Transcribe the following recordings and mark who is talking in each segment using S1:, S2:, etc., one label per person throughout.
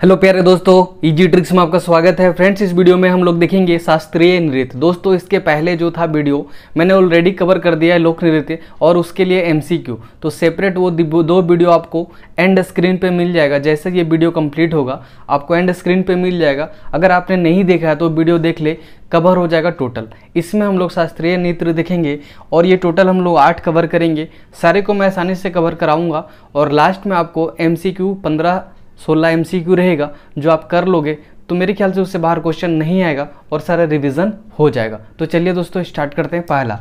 S1: Hello प्यारे दोस्तों, easy tricks में आपका स्वागत है। फ्रेंड्स, इस वीडियो में हम लोग देखेंगे शास्त्रीय नृत्य। दोस्तों, इसके पहले जो था वीडियो मैंने ऑलरेडी कवर कर दिया है लोक नृत्य और उसके लिए एमसीक्यू, तो सेपरेट वो दो वीडियो आपको एंड स्क्रीन पे मिल जाएगा। जैसे ये वीडियो कंप्लीट होगा आपको एंड स्क्रीन पे मिल जाएगा। अगर आपने नहीं देखा है तो वीडियो देख ले, कवर हो जाएगा टोटल। इसमें हम लोग शास्त्रीय नृत्य देखेंगे और ये टोटल हम लोग 8 कवर करेंगे। सारे को मैं आसानी से कवर कराऊंगा और लास्ट में आपको एमसीक्यू 15-16 एमसीक्यू रहेगा जो आप कर लोगे तो मेरे ख्याल से उससे बाहर क्वेश्चन नहीं आएगा और सारा रिवीजन हो जाएगा। तो चलिए दोस्तों स्टार्ट करते हैं। पहला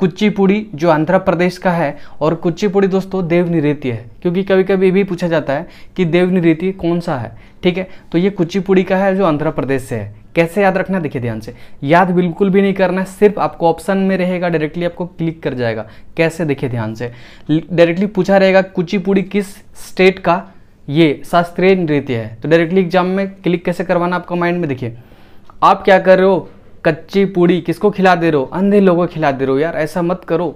S1: कुचिपुड़ी जो आंध्र प्रदेश का है, और कुचिपुड़ी दोस्तों देव नृत्य है, क्योंकि कभी कभी ये भी पूछा जाता है कि देव नृत्य कौन सा है। ठीक है, तो ये कुचिपुड़ी का है जो आंध्र प्रदेश से है। कैसे याद रखना, देखिए ध्यान से, याद बिल्कुल भी नहीं करना, सिर्फ आपको ऑप्शन में रहेगा, डायरेक्टली आपको क्लिक कर जाएगा। कैसे, देखिए ध्यान से, डायरेक्टली पूछा रहेगा कुचिपुड़ी किस स्टेट का ये शास्त्रीय नृत्य है, तो डायरेक्टली एग्जाम में क्लिक कैसे करवाना आपका माइंड में। देखिए आप क्या कर रहे हो, कच्ची पूड़ी किसको खिला दे रहे हो, अंधे लोगों को खिला दे रहे हो। यार ऐसा मत करो।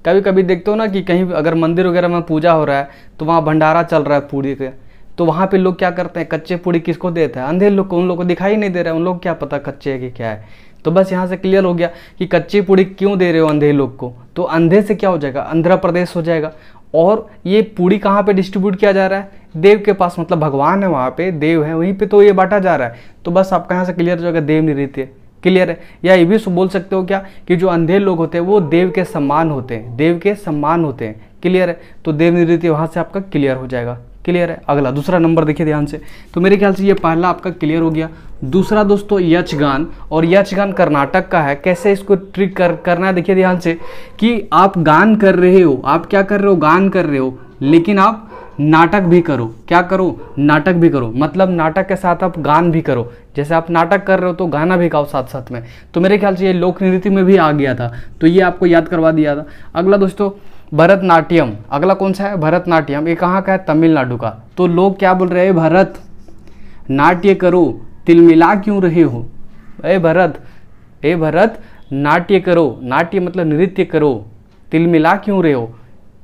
S1: कभी कभी देखते हो ना कि कहीं अगर मंदिर वगैरह में पूजा हो रहा है तो वहाँ भंडारा चल रहा है पूड़ी के, तो वहाँ पे लोग क्या करते हैं, कच्चे पूड़ी किसको देते हैं, अंधे लोग को। उन लोग को दिखाई नहीं दे रहा है, उन लोग क्या पता कच्चे है कि क्या है। तो बस यहाँ से क्लियर हो गया कि कच्ची पूड़ी क्यों दे रहे हो अंधे लोग को। तो अंधे से क्या हो जाएगा, आंध्र प्रदेश हो जाएगा। और ये पूड़ी कहाँ पे डिस्ट्रीब्यूट किया जा रहा है, देव के पास, मतलब भगवान है वहाँ पे, देव है वहीं पे, तो ये बांटा जा रहा है। तो बस आपका यहाँ से क्लियर हो जाएगा देव नृत्य। क्लियर है। या ये भी बोल सकते हो क्या कि जो अंधे लोग होते हैं वो देव के सम्मान होते हैं, देव के सम्मान होते हैं। क्लियर है, तो देव नृत्य वहाँ से आपका क्लियर हो जाएगा। क्लियर है। अगला दूसरा नंबर देखिए ध्यान से, तो मेरे ख्याल से ये पहला आपका क्लियर हो गया। दूसरा दोस्तों यक्षगान, और यक्षगान कर्नाटक का है। कैसे इसको ट्रिक करना है, देखिए ध्यान से, कि आप गान कर रहे हो, आप क्या कर रहे हो, गान कर रहे हो, लेकिन आप नाटक भी करो। क्या करो, नाटक भी करो, मतलब नाटक के साथ आप गान भी करो। जैसे आप नाटक कर रहे हो तो गाना भी गाओ साथ साथ में। तो मेरे ख्याल से ये लोक नृत्य में भी आ गया था, तो ये आपको याद करवा दिया था। अगला दोस्तों भरतनाट्यम, अगला कौन सा है, भरतनाट्यम। ये कहाँ का है, तमिलनाडु का। तो लोग क्या बोल रहे हैं, भरत नाट्य करो, तिलमिला क्यों रहे हो, ए भरत नाट्य करो, नाट्य मतलब नृत्य करो, तिलमिला क्यों रहे हो।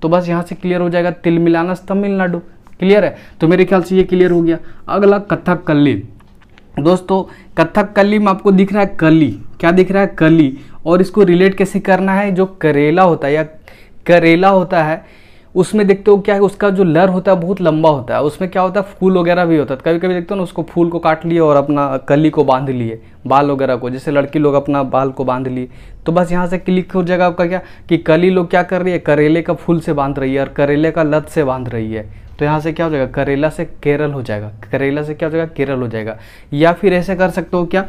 S1: तो बस यहाँ से क्लियर हो जाएगा, तिलमिलाना तमिलनाडु। क्लियर है, तो मेरे ख्याल से ये क्लियर हो गया। अगला कथकली। दोस्तों कथकली में आपको दिख रहा है कली, क्या दिख रहा है, कली। और इसको रिलेट कैसे करना है, जो करेला होता है या करेला होता है उसमें देखते हो क्या है, उसका जो लर होता है बहुत लंबा होता है, उसमें क्या होता है, फूल वगैरह भी होता है। कभी कभी देखते हो ना, उसको फूल को काट लिए और अपना कली को बांध लिए, बाल वगैरह को, जैसे लड़की लोग अपना बाल को बांध लिए। तो बस यहाँ से क्लिक हो जाएगा आपका क्या, कि कली लोग क्या कर रही है, करेले का फूल से बांध रही है और करेले का लत से बांध रही है। तो यहाँ से क्या हो जाएगा, करेला से केरल हो जाएगा, करेला से क्या हो जाएगा, केरल हो जाएगा। या फिर ऐसे कर सकते हो क्या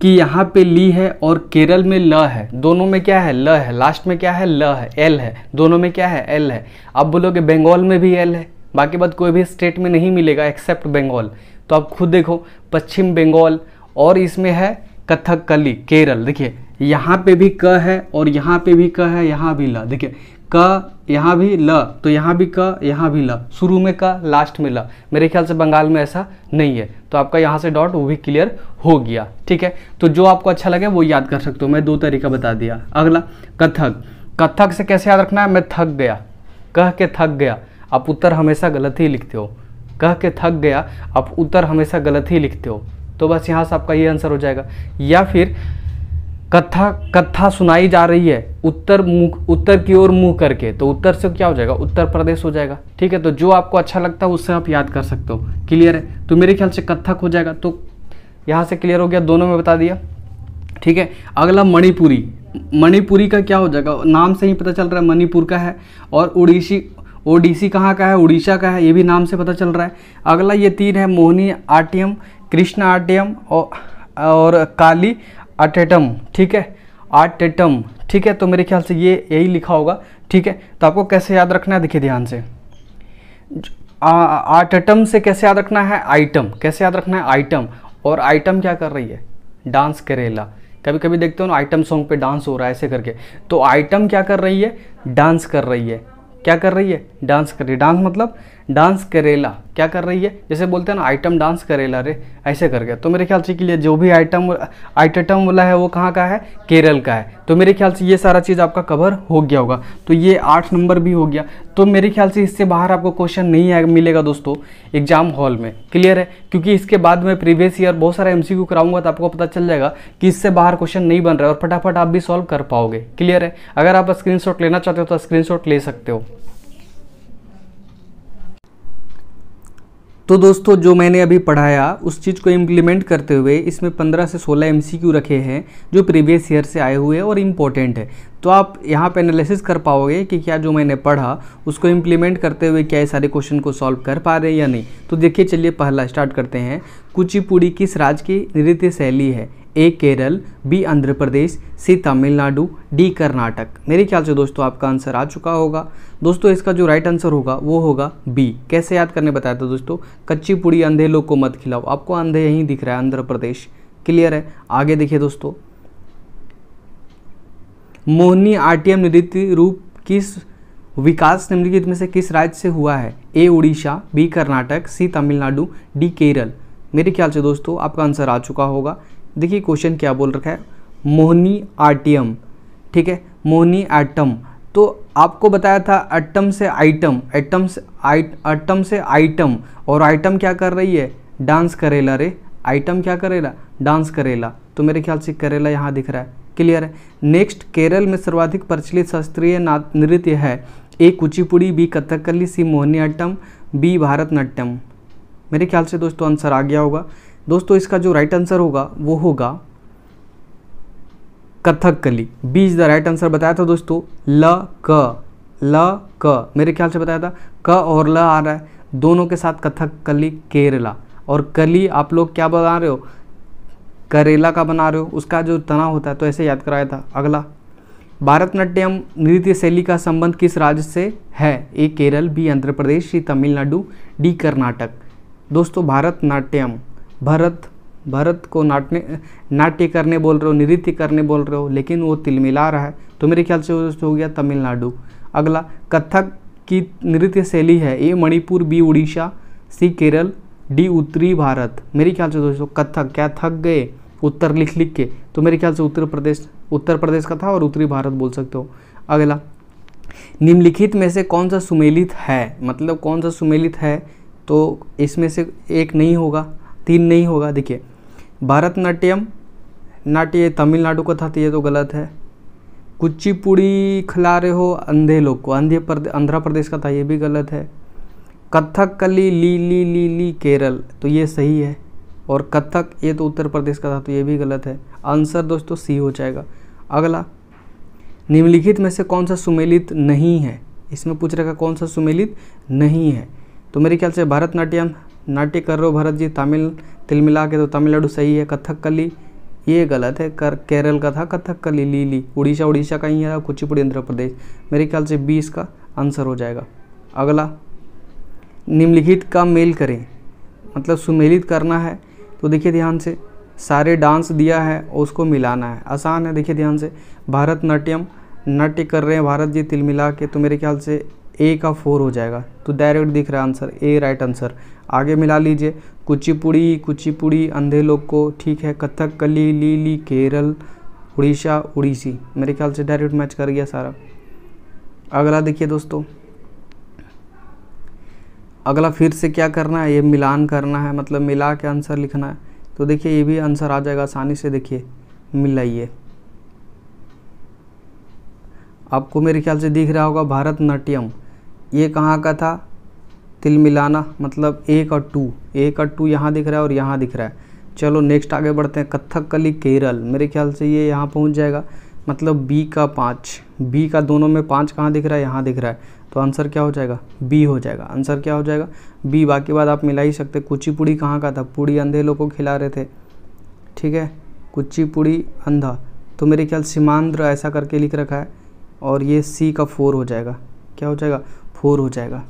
S1: कि यहाँ पे ली है और केरल में ल है, दोनों में क्या है, ल है, लास्ट में क्या है, ल है, एल है, दोनों में क्या है, एल है। आप बोलोगे बंगाल में भी एल है, बाकी बात कोई भी स्टेट में नहीं मिलेगा एक्सेप्ट बंगाल। तो आप खुद देखो, पश्चिम बंगाल, और इसमें है कथकली केरल। देखिए यहाँ पे भी क है और यहाँ पे भी क है, यहाँ भी ल। देखिए क यहाँ भी ल, तो यहाँ भी क, यहाँ भी ल, शुरू में क लास्ट में ल। मेरे ख्याल से बंगाल में ऐसा नहीं है, तो आपका यहाँ से डॉट वो भी क्लियर हो गया। ठीक है, तो जो आपको अच्छा लगे वो याद कर सकते हो, मैं 2 तरीका बता दिया। अगला कथक, कथक से कैसे याद रखना है, मैं थक गया, कह के थक गया, आप उत्तर हमेशा गलत ही लिखते हो, कह के थक गया आप उत्तर हमेशा गलत ही लिखते हो। तो बस यहाँ से आपका ये आंसर हो जाएगा। या फिर कथा सुनाई जा रही है उत्तर की ओर मुंह करके, तो उत्तर से क्या हो जाएगा, उत्तर प्रदेश हो जाएगा। ठीक है, तो जो आपको अच्छा लगता है उससे आप याद कर सकते हो। क्लियर है, तो मेरे ख्याल से कथक हो जाएगा। तो यहाँ से क्लियर हो गया, दोनों में बता दिया। ठीक है, अगला मणिपुरी। मणिपुरी का क्या हो जाएगा, नाम से ही पता चल रहा है मणिपुर का है। और ओडिसी कहाँ का है, उड़ीसा का है, ये भी नाम से पता चल रहा है। अगला ये 3 है, मोहिनी आट्यम, कृष्ण आट्यम और काली आटेटम। ठीक है, आटेटम। ठीक है, तो मेरे ख्याल से ये यही लिखा होगा। ठीक है, तो आपको कैसे याद रखना है, देखिए ध्यान से, आटेटम से कैसे याद रखना है, आइटम, कैसे याद रखना है, आइटम। और आइटम क्या कर रही है, डांस करेला। कभी कभी देखते हो ना आइटम सॉन्ग पे डांस हो रहा है ऐसे करके, तो आइटम क्या कर रही है, डांस कर रही है। क्या कर रही है, डांस कर रही है। डांस मतलब डांस करेला, क्या कर रही है, जैसे बोलते हैं ना आइटम डांस करेला रे, ऐसे करके। तो मेरे ख्याल से कि जो भी आइटम वाला है वो कहाँ का है, केरल का है। तो मेरे ख्याल से ये सारा चीज़ आपका कवर हो गया होगा। तो ये 8 नंबर भी हो गया। तो मेरे ख्याल से इससे बाहर आपको क्वेश्चन नहीं मिलेगा दोस्तों एग्जाम हॉल में, क्लियर है। क्योंकि इसके बाद में प्रीवियस ईयर बहुत सारा MCQ कराऊंगा तो आपको पता चल जाएगा कि इससे बाहर क्वेश्चन नहीं बन रहा है और फटाफट आप भी सॉल्व कर पाओगे, क्लियर है। अगर आप स्क्रीनशॉट लेना चाहते हो तो स्क्रीनशॉट ले सकते हो। तो दोस्तों जो मैंने अभी पढ़ाया उस चीज़ को इम्प्लीमेंट करते हुए इसमें 15 से 16 MCQ रखे हैं जो प्रीवियस ईयर से आए हुए हैं और इम्पोर्टेंट है। तो आप यहाँ पे एनालिसिस कर पाओगे कि क्या जो मैंने पढ़ा उसको इम्प्लीमेंट करते हुए क्या ये सारे क्वेश्चन को सॉल्व कर पा रहे हैं या नहीं। तो देखिए चलिए पहला स्टार्ट करते हैं। कुचिपुड़ी किस राज्य की नृत्य शैली है? ए केरल, बी आंध्र प्रदेश, सी तमिलनाडु, डी कर्नाटक। मेरे ख्याल से दोस्तों आपका आंसर आ चुका होगा। दोस्तों इसका जो राइट आंसर होगा वो होगा बी। कैसे याद करने बताया था दोस्तों, कच्ची पुड़ी अंधे लोग को मत खिलाओ। आपको अंधे यहीं दिख रहा है, आंध्र प्रदेश, क्लियर है। आगे देखिए दोस्तों, मोहिनी आट्यम नृत्य रूप किस विकास निम्नलिखित में से किस राज्य से हुआ है? ए उड़ीसा, बी कर्नाटक, सी तमिलनाडु, डी केरल। मेरे ख्याल से दोस्तों आपका आंसर आ चुका होगा। देखिए क्वेश्चन क्या बोल रखा है, मोहिनी आट्यम, ठीक है, मोहिनी आट्यम। तो आपको बताया था अट्टम से आइटम, अट्टम से आइटम, और आइटम क्या कर रही है, डांस करेला रे। आइटम क्या करेला, डांस करेला। तो मेरे ख्याल से करेला यहाँ दिख रहा है, क्लियर है। नेक्स्ट, केरल में सर्वाधिक प्रचलित शास्त्रीय नृत्य है? ए कुचिपुड़ी, बी कथकली, सी मोहिनीअट्टम, बी भारतनाट्यम। मेरे ख्याल से दोस्तों आंसर आ गया होगा। दोस्तों इसका जो राइट आंसर होगा वो होगा Kathakali. B is the right answer बताया था दोस्तों। ल क मेरे ख्याल से बताया था, क और ल आ रहा है दोनों के साथ, कथकली केरला। और कली आप लोग क्या बना रहे हो, करेला का बना रहे हो, उसका जो तना होता है, तो ऐसे याद कराया था। अगला, भारतनाट्यम नृत्य शैली का संबंध किस राज्य से है? ए केरल, बी आंध्र प्रदेश, सी तमिलनाडु, डी कर्नाटक। दोस्तों भारतनाट्यम, भरत को नाट्य करने बोल रहे हो, नृत्य करने बोल रहे हो, लेकिन वो तिलमिला रहा है, तो मेरे ख्याल से हो गया तमिलनाडु। अगला, कथक की नृत्य शैली है? ए मणिपुर, बी उड़ीसा, सी केरल, डी उत्तरी भारत। मेरे ख्याल से दोस्तों कथक, क्या थक गए उत्तर लिख के, तो मेरे ख्याल से उत्तर प्रदेश का था और उत्तरी भारत बोल सकते हो। अगला, निम्नलिखित में से कौन सा सुमेलित है? मतलब कौन सा सुमेलित है, तो इसमें से एक नहीं होगा, 3 नहीं होगा। देखिए भारतनाट्यम, नाट्य तमिलनाडु का था तो ये तो गलत है। कुचिपुड़ी खिला रहे हो अंधे लोग को, आंध्र प्रदेश का था, ये भी गलत है। कथकली ली केरल, तो ये सही है। और कथक ये तो उत्तर प्रदेश का था, तो ये भी गलत है। आंसर दोस्तों सी हो जाएगा। अगला, निम्नलिखित में से कौन सा सुमेलित नहीं है? इसमें पूछ रखा कौन सा सुमेलित नहीं है, तो मेरे ख्याल से भारतनाट्यम, नाट्य कर रहे हो भरत जी, तिल मिला के, तो तमिलनाडु सही है। कथकली ये गलत है, केरल का था कथकली ली, उड़ीसा का ही है, कुचिपुड़ी आंध्र प्रदेश। मेरे ख्याल से 20 का आंसर हो जाएगा। अगला, निम्नलिखित का मेल करें, मतलब सुमेलित करना है, तो देखिए ध्यान से, सारे डांस दिया है और उसको मिलाना है, आसान है। देखिए ध्यान से, भारतनाट्यम, नाट्य कर रहे हैं भारत जी तिल मिला के, तो मेरे ख्याल से ए का 4 हो जाएगा, तो डायरेक्ट दिख रहा है आंसर, ए राइट आंसर। आगे मिला लीजिए, कुचिपुड़ी अंधे लोग को, ठीक है, कथकली ली केरल, उड़ीसा उड़ीसी। मेरे ख्याल से डायरेक्ट मैच कर गया सारा। अगला देखिए दोस्तों, अगला फिर से क्या करना है, ये मिलान करना है, मतलब मिला के आंसर लिखना है। तो देखिए ये भी आंसर आ जाएगा आसानी से। देखिए मिलाइए, आपको मेरे ख्याल से दिख रहा होगा भारतनाट्यम, ये कहाँ का था, तिल मिलाना, मतलब 1 और 2 यहाँ दिख रहा है और यहाँ दिख रहा है। चलो नेक्स्ट आगे बढ़ते हैं। कथकली केरल, मेरे ख्याल से ये यहाँ पहुँच जाएगा, मतलब बी का 5, बी का दोनों में 5 कहाँ दिख रहा है, यहाँ दिख रहा है, तो आंसर क्या हो जाएगा, बी हो जाएगा। आंसर क्या हो जाएगा, बी। बाकी बात आप मिला ही सकते। कुचिपुड़ी कहाँ का था, पूड़ी अंधे लोग को खिला रहे थे, ठीक है, कुचिपुड़ी अंधा, तो मेरे ख्याल सीमांध्र ऐसा करके लिख रखा है, और ये सी का 4 हो जाएगा। क्या हो जाएगा, 4 हो जाएगा।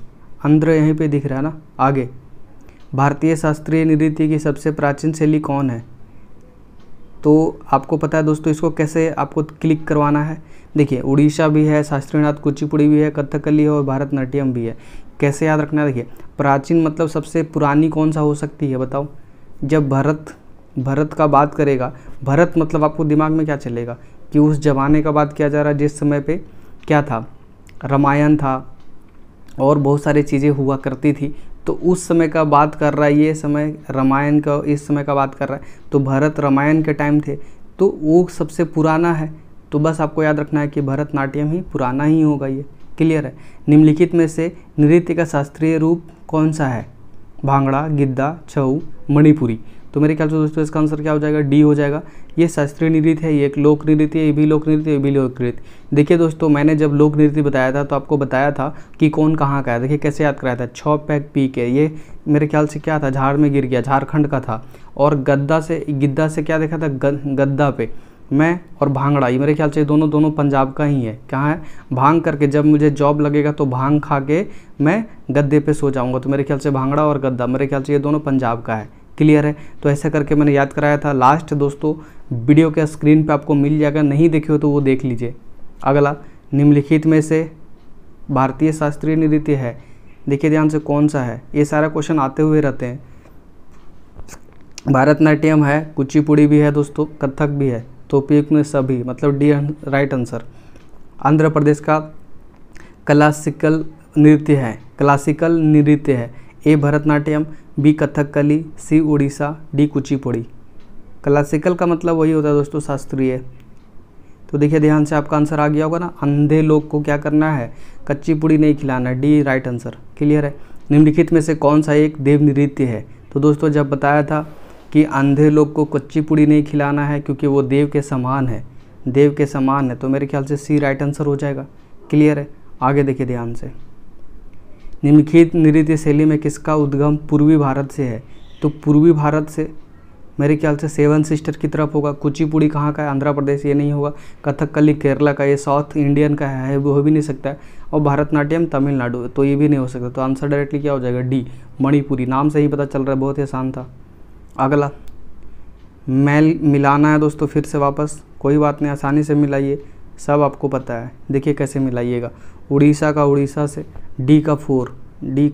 S1: आंध्र यहीं पे दिख रहा है ना। आगे, भारतीय शास्त्रीय नृत्य की सबसे प्राचीन शैली कौन है? तो आपको पता है दोस्तों, इसको कैसे आपको क्लिक करवाना है। देखिए उड़ीसा भी है, शास्त्रीय नाथ कुचिपुड़ी भी है, कथकली है और भारतनाट्यम भी है। कैसे याद रखना है, देखिए प्राचीन मतलब सबसे पुरानी कौन सा हो सकती है बताओ। जब भरत का बात करेगा, भरत मतलब आपको दिमाग में क्या चलेगा कि उस जमाने का बात किया जा रहा है जिस समय पे क्या था, रामायण था और बहुत सारी चीज़ें हुआ करती थी, तो उस समय का बात कर रहा है, ये समय रामायण का इस समय का बात कर रहा है, तो भरत रामायण के टाइम थे, तो वो सबसे पुराना है। तो बस आपको याद रखना है कि भरतनाट्यम ही पुराना ही होगा, ये क्लियर है। निम्नलिखित में से नृत्य का शास्त्रीय रूप कौन सा है, भांगड़ा, गिद्दा, छऊ, मणिपुरी। तो मेरे ख्याल से दोस्तों इसका आंसर क्या हो जाएगा, डी हो जाएगा। ये शास्त्रीय नृत्य है, ये एक लोक नृत्य है, ये भी लोक नृत्य, ये भी लोक नृत्य। देखिए दोस्तों मैंने जब लोक नृत्य बताया था तो आपको बताया था कि कौन कहाँ का है। देखिए कैसे याद कराया था, 6 पैक पी के, ये मेरे ख्याल से क्या था, झाड़ में गिर गया, झारखंड का था। और गिद्दा से क्या देखा था, गद्दा पे मैं, और भांगड़ा, ये मेरे ख्याल से दोनों पंजाब का ही है। कहाँ है, भांग करके जब मुझे जॉब लगेगा तो भांग खा के मैं गद्दे पे सो जाऊंगा, तो मेरे ख्याल से भांगड़ा और गद्दा, मेरे ख्याल से ये दोनों पंजाब का है, क्लियर है। तो ऐसा करके मैंने याद कराया था। लास्ट दोस्तों वीडियो के स्क्रीन पे आपको मिल जाएगा, नहीं देखे हो तो वो देख लीजिए। अगला, निम्नलिखित में से भारतीय शास्त्रीय नृत्य है, देखिए ध्यान से कौन सा है, ये सारा क्वेश्चन आते हुए रहते हैं। भारतनाट्यम है, कुचिपुड़ी भी है दोस्तों, कथक भी है, तो उपयुक्त में सभी मतलब D right answer. Andhra Pradesh का क्लासिकल नृत्य है, ए भरतनाट्यम, बी कथकली, सी उड़ीसा, डी कुचिपुड़ी। क्लासिकल का मतलब वही होता है दोस्तों शास्त्रीय। तो देखिए ध्यान से आपका आंसर आ गया होगा ना, अंधे लोग को क्या करना है, कच्ची पूड़ी नहीं खिलाना है, डी राइट आंसर, क्लियर है। निम्नलिखित में से कौन सा एक देव नृत्य है, तो दोस्तों जब बताया था कि अंधे लोग को कच्ची पूड़ी नहीं खिलाना है क्योंकि वो देव के समान है, तो मेरे ख्याल से सी राइट आंसर हो जाएगा, क्लियर है। आगे देखिए ध्यान से, निम्नलिखित नृत्य शैली में किसका उद्गम पूर्वी भारत से है, तो पूर्वी भारत से मेरे ख्याल से सेवन सिस्टर की तरफ होगा। कुचिपुड़ी कहाँ का है, आंध्र प्रदेश, ये नहीं होगा। कथकली केरला का, ये साउथ इंडियन का है, वो हो भी नहीं सकता है। और भरतनाट्यम तमिलनाडु, तो ये भी नहीं हो सकता। तो आंसर डायरेक्टली क्या हो जाएगा, डी मणिपुरी। नाम से ही पता चल रहा है, बहुत ही आसान था। अगला, मेल मिलाना है दोस्तों, फिर से वापस, कोई बात नहीं, आसानी से मिलाइए, सब आपको पता है। देखिए कैसे मिलाइएगा, उड़ीसा का उड़ीसा से, डी का 4, डी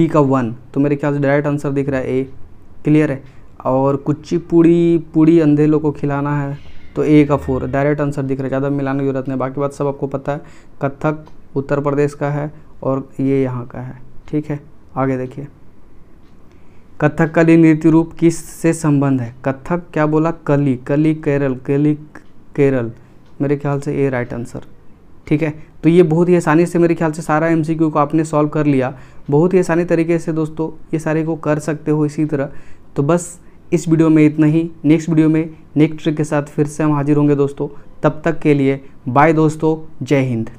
S1: का 1, तो मेरे ख्याल से डायरेक्ट आंसर दिख रहा है ए, क्लियर है। और कुचिपुड़ी अंधे लोग को खिलाना है, तो ए का 4 डायरेक्ट आंसर दिख रहा है, ज़्यादा मिलाने की जरूरत नहीं, बाकी बात सब आपको पता है। कथक उत्तर प्रदेश का है और ये यहाँ का है, ठीक है। आगे देखिए, कथकली नृत्य रूप किस से संबंध है, कथक क्या बोला, कली केरल, मेरे ख्याल से ए राइट आंसर, ठीक है। तो ये बहुत ही आसानी से मेरे ख्याल से सारा एमसीक्यू को आपने सॉल्व कर लिया, बहुत ही आसानी तरीके से दोस्तों ये सारे को कर सकते हो इसी तरह। तो बस इस वीडियो में इतना ही, नेक्स्ट वीडियो में नेक्स्ट ट्रिक के साथ फिर से हम हाजिर होंगे दोस्तों। तब तक के लिए बाय दोस्तों, जय हिंद।